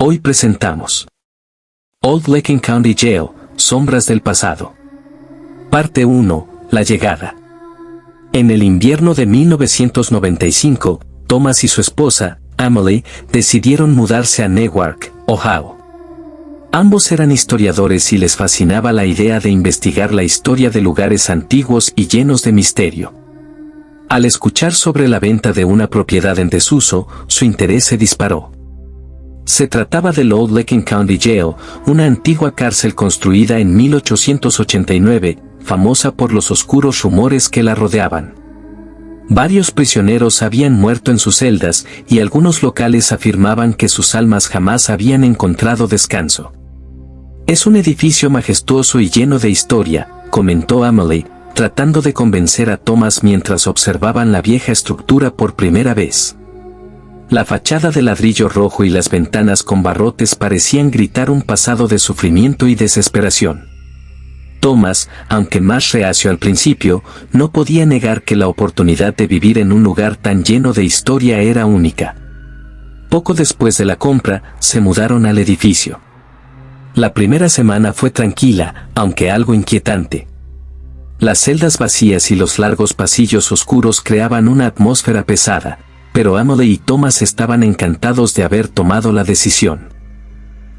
Hoy presentamos Old Licking County Jail, Sombras del pasado. Parte 1, la llegada. En el invierno de 1995, Thomas y su esposa, Emily, decidieron mudarse a Newark, Ohio. Ambos eran historiadores y les fascinaba la idea de investigar la historia de lugares antiguos y llenos de misterio. Al escuchar sobre la venta de una propiedad en desuso, su interés se disparó. Se trataba del Old Licking County Jail, una antigua cárcel construida en 1889, famosa por los oscuros rumores que la rodeaban. Varios prisioneros habían muerto en sus celdas y algunos locales afirmaban que sus almas jamás habían encontrado descanso. Es un edificio majestuoso y lleno de historia, comentó Emily, tratando de convencer a Thomas mientras observaban la vieja estructura por primera vez. La fachada de ladrillo rojo y las ventanas con barrotes parecían gritar un pasado de sufrimiento y desesperación. Thomas, aunque más reacio al principio, no podía negar que la oportunidad de vivir en un lugar tan lleno de historia era única. Poco después de la compra, se mudaron al edificio. La primera semana fue tranquila, aunque algo inquietante. Las celdas vacías y los largos pasillos oscuros creaban una atmósfera pesada, pero Emily y Thomas estaban encantados de haber tomado la decisión.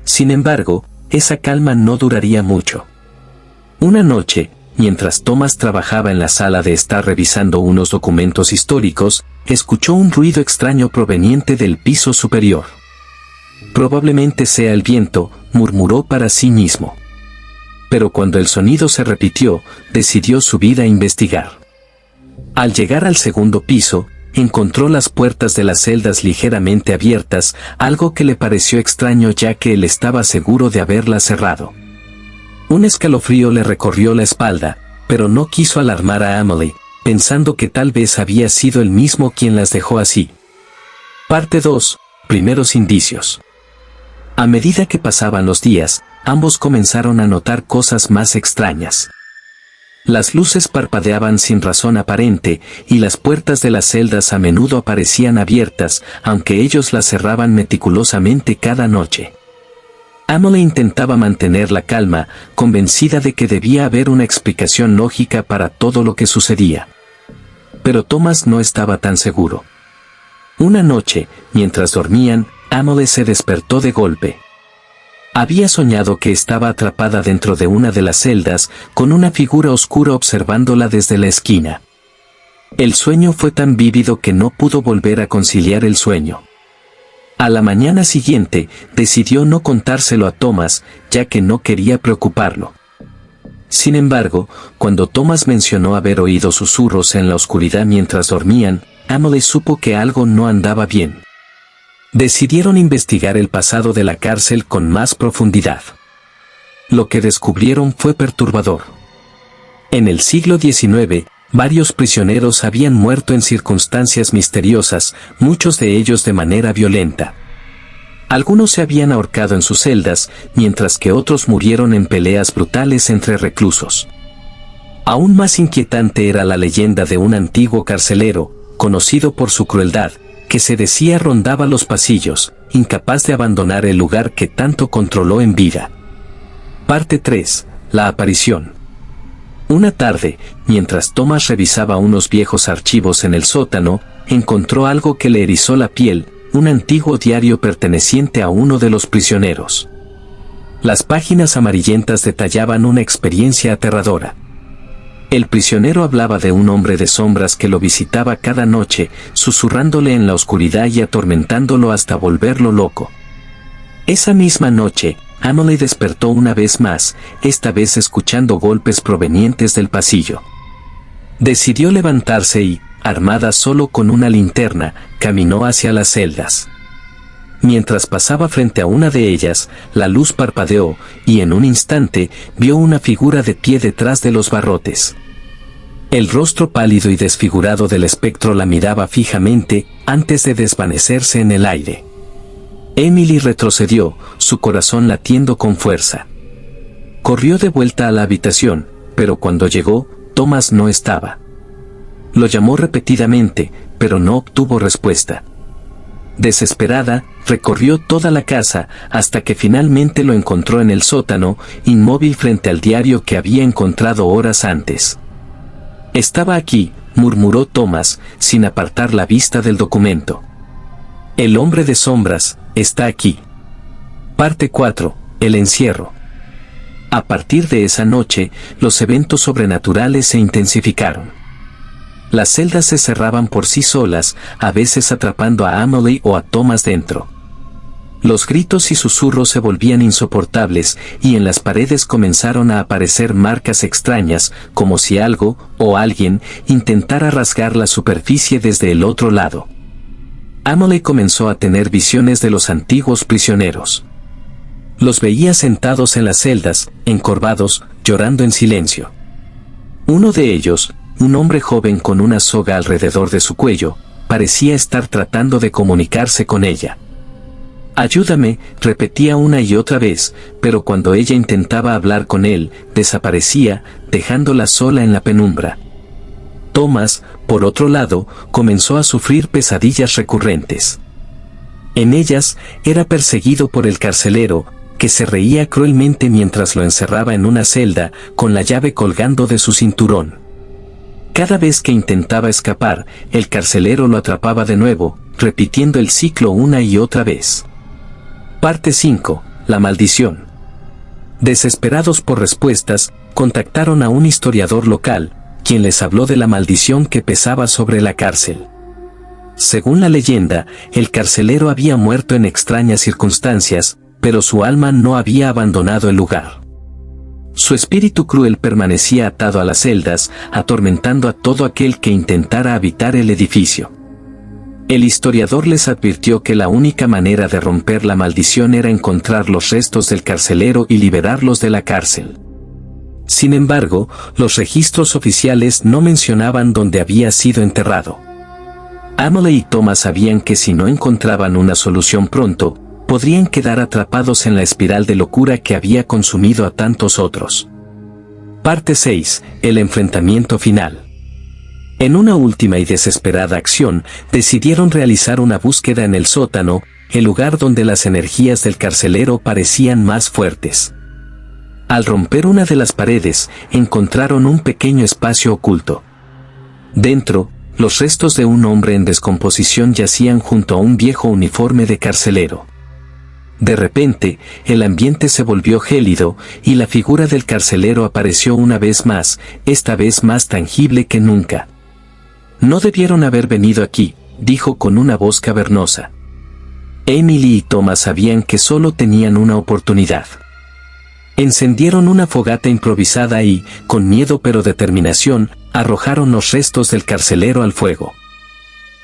Sin embargo, esa calma no duraría mucho. Una noche, mientras Thomas trabajaba en la sala de estar revisando unos documentos históricos, escuchó un ruido extraño proveniente del piso superior. Probablemente sea el viento, murmuró para sí mismo. Pero cuando el sonido se repitió, decidió subir a investigar. Al llegar al segundo piso, encontró las puertas de las celdas ligeramente abiertas, algo que le pareció extraño ya que él estaba seguro de haberlas cerrado. Un escalofrío le recorrió la espalda, pero no quiso alarmar a Emily, pensando que tal vez había sido él mismo quien las dejó así. Parte 2. Primeros indicios. A medida que pasaban los días, ambos comenzaron a notar cosas más extrañas. Las luces parpadeaban sin razón aparente, y las puertas de las celdas a menudo aparecían abiertas, aunque ellos las cerraban meticulosamente cada noche. Emily intentaba mantener la calma, convencida de que debía haber una explicación lógica para todo lo que sucedía. Pero Thomas no estaba tan seguro. Una noche, mientras dormían, Emily se despertó de golpe. Había soñado que estaba atrapada dentro de una de las celdas, con una figura oscura observándola desde la esquina. El sueño fue tan vívido que no pudo volver a conciliar el sueño. A la mañana siguiente, decidió no contárselo a Thomas, ya que no quería preocuparlo. Sin embargo, cuando Thomas mencionó haber oído susurros en la oscuridad mientras dormían, Emily supo que algo no andaba bien. Decidieron investigar el pasado de la cárcel con más profundidad. Lo que descubrieron fue perturbador. En el siglo XIX, varios prisioneros habían muerto en circunstancias misteriosas, muchos de ellos de manera violenta. Algunos se habían ahorcado en sus celdas, mientras que otros murieron en peleas brutales entre reclusos. Aún más inquietante era la leyenda de un antiguo carcelero, conocido por su crueldad, que se decía rondaba los pasillos, incapaz de abandonar el lugar que tanto controló en vida. Parte 3. La aparición. Una tarde, mientras Thomas revisaba unos viejos archivos en el sótano, encontró algo que le erizó la piel, un antiguo diario perteneciente a uno de los prisioneros. Las páginas amarillentas detallaban una experiencia aterradora. El prisionero hablaba de un hombre de sombras que lo visitaba cada noche, susurrándole en la oscuridad y atormentándolo hasta volverlo loco. Esa misma noche, Emily despertó una vez más, esta vez escuchando golpes provenientes del pasillo. Decidió levantarse y, armada solo con una linterna, caminó hacia las celdas. Mientras pasaba frente a una de ellas, la luz parpadeó, y en un instante, vio una figura de pie detrás de los barrotes. El rostro pálido y desfigurado del espectro la miraba fijamente, antes de desvanecerse en el aire. Emily retrocedió, su corazón latiendo con fuerza. Corrió de vuelta a la habitación, pero cuando llegó, Thomas no estaba. Lo llamó repetidamente, pero no obtuvo respuesta. Desesperada, recorrió toda la casa hasta que finalmente lo encontró en el sótano, inmóvil frente al diario que había encontrado horas antes. «Estaba aquí», murmuró Thomas, sin apartar la vista del documento. «El hombre de sombras, está aquí». Parte 4. El encierro. A partir de esa noche, los eventos sobrenaturales se intensificaron. Las celdas se cerraban por sí solas, a veces atrapando a Emily o a Thomas dentro. Los gritos y susurros se volvían insoportables, y en las paredes comenzaron a aparecer marcas extrañas, como si algo, o alguien, intentara rasgar la superficie desde el otro lado. Emily comenzó a tener visiones de los antiguos prisioneros. Los veía sentados en las celdas, encorvados, llorando en silencio. Uno de ellos, un hombre joven con una soga alrededor de su cuello, parecía estar tratando de comunicarse con ella. «Ayúdame», repetía una y otra vez, pero cuando ella intentaba hablar con él, desaparecía, dejándola sola en la penumbra. Thomas, por otro lado, comenzó a sufrir pesadillas recurrentes. En ellas, era perseguido por el carcelero, que se reía cruelmente mientras lo encerraba en una celda, con la llave colgando de su cinturón. Cada vez que intentaba escapar, el carcelero lo atrapaba de nuevo, repitiendo el ciclo una y otra vez. Parte 5. La maldición. Desesperados por respuestas, contactaron a un historiador local, quien les habló de la maldición que pesaba sobre la cárcel. Según la leyenda, el carcelero había muerto en extrañas circunstancias, pero su alma no había abandonado el lugar. Su espíritu cruel permanecía atado a las celdas, atormentando a todo aquel que intentara habitar el edificio. El historiador les advirtió que la única manera de romper la maldición era encontrar los restos del carcelero y liberarlos de la cárcel. Sin embargo, los registros oficiales no mencionaban dónde había sido enterrado. Emily y Thomas sabían que si no encontraban una solución pronto, podrían quedar atrapados en la espiral de locura que había consumido a tantos otros. Parte 6. El enfrentamiento final. En una última y desesperada acción, decidieron realizar una búsqueda en el sótano, el lugar donde las energías del carcelero parecían más fuertes. Al romper una de las paredes, encontraron un pequeño espacio oculto. Dentro, los restos de un hombre en descomposición yacían junto a un viejo uniforme de carcelero. De repente, el ambiente se volvió gélido, y la figura del carcelero apareció una vez más, esta vez más tangible que nunca. «No debieron haber venido aquí», dijo con una voz cavernosa. Emily y Thomas sabían que solo tenían una oportunidad. Encendieron una fogata improvisada y, con miedo pero determinación, arrojaron los restos del carcelero al fuego.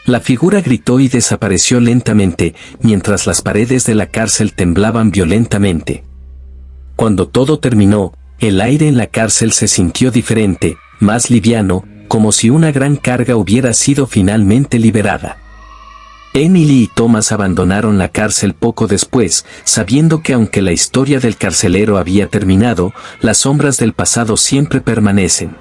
La figura gritó y desapareció lentamente, mientras las paredes de la cárcel temblaban violentamente. Cuando todo terminó, el aire en la cárcel se sintió diferente, más liviano, como si una gran carga hubiera sido finalmente liberada. Emily y Thomas abandonaron la cárcel poco después, sabiendo que aunque la historia del carcelero había terminado, las sombras del pasado siempre permanecen.